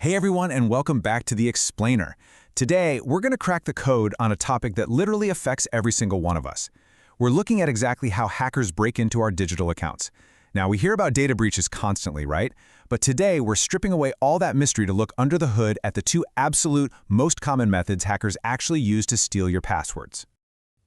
Hey everyone, and welcome back to The Explainer. Today, we're going to crack the code on a topic that literally affects every single one of us. We're looking at exactly how hackers break into our digital accounts. Now, we hear about data breaches constantly, right? But today, we're stripping away all that mystery to look under the hood at the two absolute most common methods hackers actually use to steal your passwords.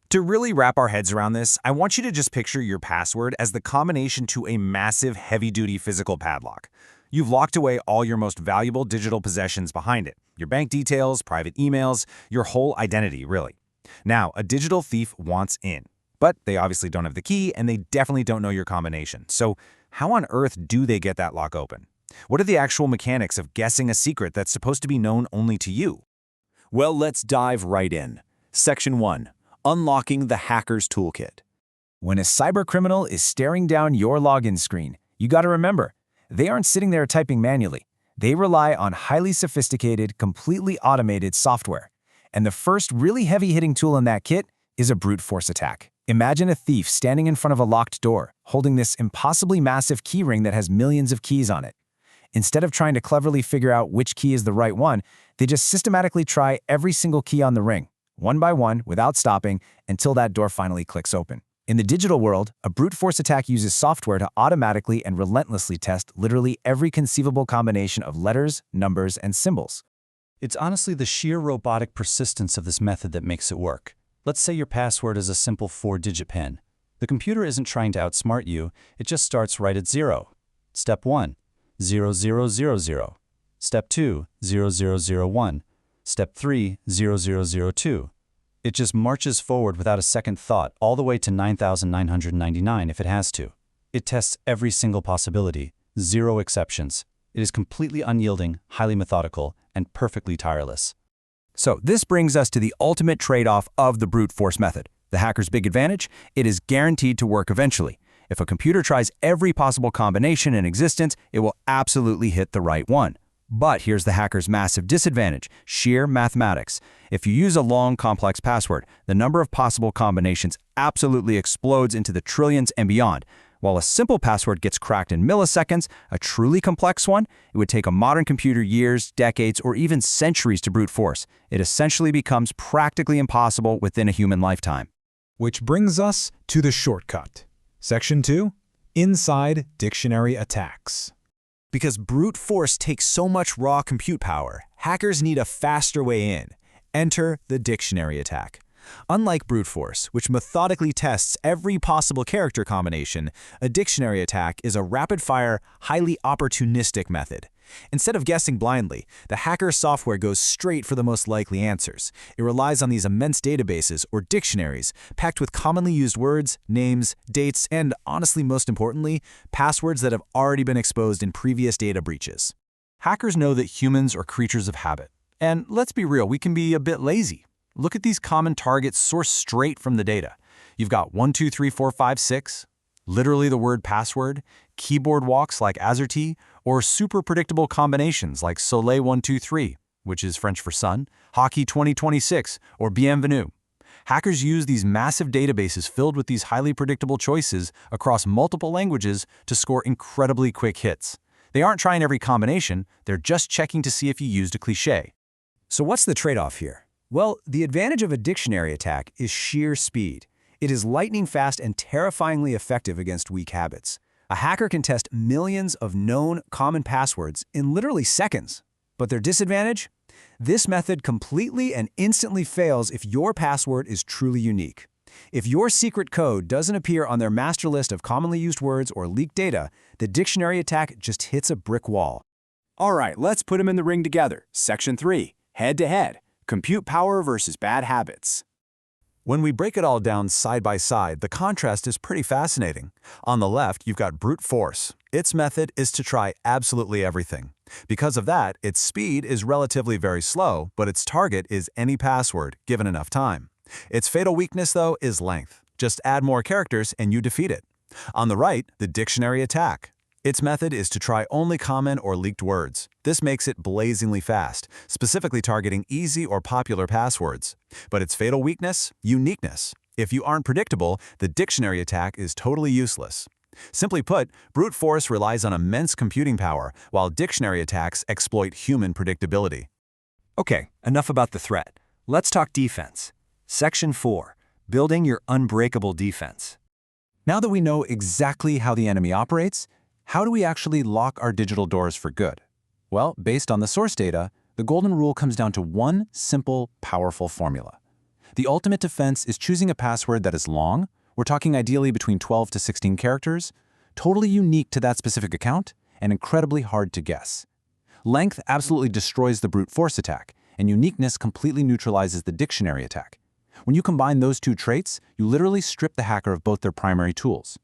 To really wrap our heads around this, I want you to just picture your password as the combination to a massive, heavy-duty physical padlock. You've locked away all your most valuable digital possessions behind it, your bank details, private emails, your whole identity, really. Now, a digital thief wants in, but they obviously don't have the key and they definitely don't know your combination. So how on earth do they get that lock open? What are the actual mechanics of guessing a secret that's supposed to be known only to you? Well, let's dive right in. Section 1. Unlocking the Hacker's Toolkit. When a cybercriminal is staring down your login screen, you gotta remember, they aren't sitting there typing manually. They rely on highly sophisticated, completely automated software. And the first really heavy-hitting tool in that kit is a brute force attack. Imagine a thief standing in front of a locked door, holding this impossibly massive keyring that has millions of keys on it. Instead of trying to cleverly figure out which key is the right one, they just systematically try every single key on the ring, one by one, without stopping, until that door finally clicks open. In the digital world, a brute force attack uses software to automatically and relentlessly test literally every conceivable combination of letters, numbers, and symbols. It's honestly the sheer robotic persistence of this method that makes it work. Let's say your password is a simple 4-digit PIN. The computer isn't trying to outsmart you, it just starts right at 0. Step 1, 0000. Step 2, 0001. Step 3, 0002. It just marches forward without a second thought all the way to 9,999 if it has to. It tests every single possibility, zero exceptions. It is completely unyielding, highly methodical, and perfectly tireless. So this brings us to the ultimate trade-off of the brute force method. The hacker's big advantage? It is guaranteed to work eventually. If a computer tries every possible combination in existence, it will absolutely hit the right one. But here's the hacker's massive disadvantage, sheer mathematics. If you use a long, complex password, the number of possible combinations absolutely explodes into the trillions and beyond. While a simple password gets cracked in milliseconds, a truly complex one, it would take a modern computer years, decades, or even centuries to brute force. It essentially becomes practically impossible within a human lifetime. Which brings us to the shortcut. Section 2, Inside Dictionary Attacks. Because brute force takes so much raw compute power, hackers need a faster way in. Enter the dictionary attack. Unlike brute force, which methodically tests every possible character combination, a dictionary attack is a rapid-fire, highly opportunistic method. Instead of guessing blindly, the hacker's software goes straight for the most likely answers. It relies on these immense databases, or dictionaries, packed with commonly used words, names, dates, and, honestly most importantly, passwords that have already been exposed in previous data breaches. Hackers know that humans are creatures of habit. And let's be real, we can be a bit lazy. Look at these common targets sourced straight from the data. You've got 1, 2, 3, 4, 5, 6, literally the word password, keyboard walks like AZERTY, or super predictable combinations like Soleil 123, which is French for sun, Hockey 2026, or Bienvenue. Hackers use these massive databases filled with these highly predictable choices across multiple languages to score incredibly quick hits. They aren't trying every combination, they're just checking to see if you used a cliché. So what's the trade-off here? Well, the advantage of a dictionary attack is sheer speed. It is lightning fast and terrifyingly effective against weak habits. A hacker can test millions of known common passwords in literally seconds. But their disadvantage? This method completely and instantly fails if your password is truly unique. If your secret code doesn't appear on their master list of commonly used words or leaked data, the dictionary attack just hits a brick wall. All right, let's put them in the ring together. Section 3. Head-to-head. Compute power versus bad habits. When we break it all down side by side, the contrast is pretty fascinating. On the left, you've got brute force. Its method is to try absolutely everything. Because of that, its speed is relatively very slow, but its target is any password, given enough time. Its fatal weakness, though, is length. Just add more characters and you defeat it. On the right, the dictionary attack. Its method is to try only common or leaked words. This makes it blazingly fast, specifically targeting easy or popular passwords. But its fatal weakness? Uniqueness. If you aren't predictable, the dictionary attack is totally useless. Simply put, brute force relies on immense computing power, while dictionary attacks exploit human predictability. Okay, enough about the threat. Let's talk defense. Section 4. Building your unbreakable defense. Now that we know exactly how the enemy operates, how do we actually lock our digital doors for good? Well, based on the source data, the golden rule comes down to one simple, powerful formula. The ultimate defense is choosing a password that is long, we're talking ideally between 12 to 16 characters, totally unique to that specific account, and incredibly hard to guess. Length absolutely destroys the brute force attack, and uniqueness completely neutralizes the dictionary attack. When you combine those two traits, you literally strip the hacker of both their primary tools.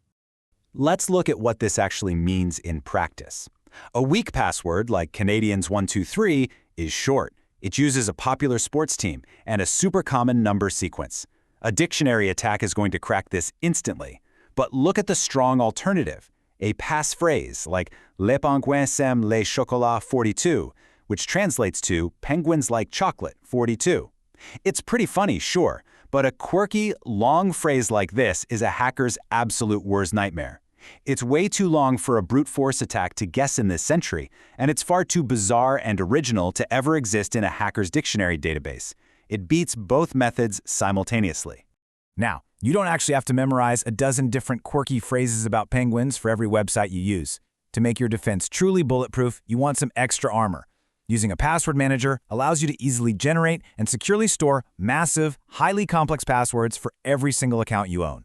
Let's look at what this actually means in practice. A weak password, like Canadians123, is short. It uses a popular sports team and a super common number sequence. A dictionary attack is going to crack this instantly. But look at the strong alternative, a passphrase like Les penguins aiment les chocolats 42, which translates to penguins like chocolate 42. It's pretty funny, sure, but a quirky, long phrase like this is a hacker's absolute worst nightmare. It's way too long for a brute force attack to guess in this century, and it's far too bizarre and original to ever exist in a hacker's dictionary database. It beats both methods simultaneously. Now, you don't actually have to memorize a dozen different quirky phrases about penguins for every website you use. To make your defense truly bulletproof, you want some extra armor. Using a password manager allows you to easily generate and securely store massive, highly complex passwords for every single account you own.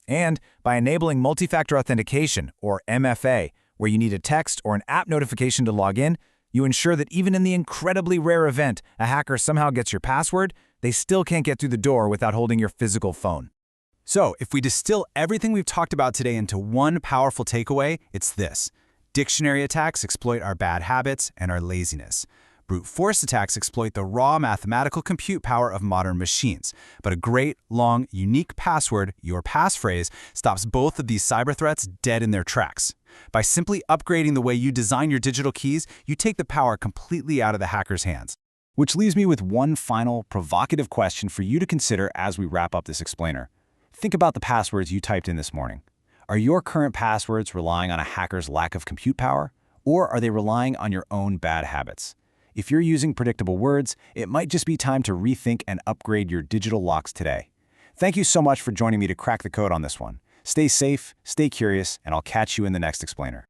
And by enabling multi-factor authentication, or MFA, where you need a text or an app notification to log in, you ensure that even in the incredibly rare event a hacker somehow gets your password, they still can't get through the door without holding your physical phone. So, if we distill everything we've talked about today into one powerful takeaway, it's this. Dictionary attacks exploit our bad habits and our laziness. Brute force attacks exploit the raw mathematical compute power of modern machines. But a great, long, unique password, your passphrase, stops both of these cyber threats dead in their tracks. By simply upgrading the way you design your digital keys, you take the power completely out of the hacker's hands. Which leaves me with one final, provocative question for you to consider as we wrap up this explainer. Think about the passwords you typed in this morning. Are your current passwords relying on a hacker's lack of compute power? Or are they relying on your own bad habits? If you're using predictable words, it might just be time to rethink and upgrade your digital locks today. Thank you so much for joining me to crack the code on this one. Stay safe, stay curious, and I'll catch you in the next explainer.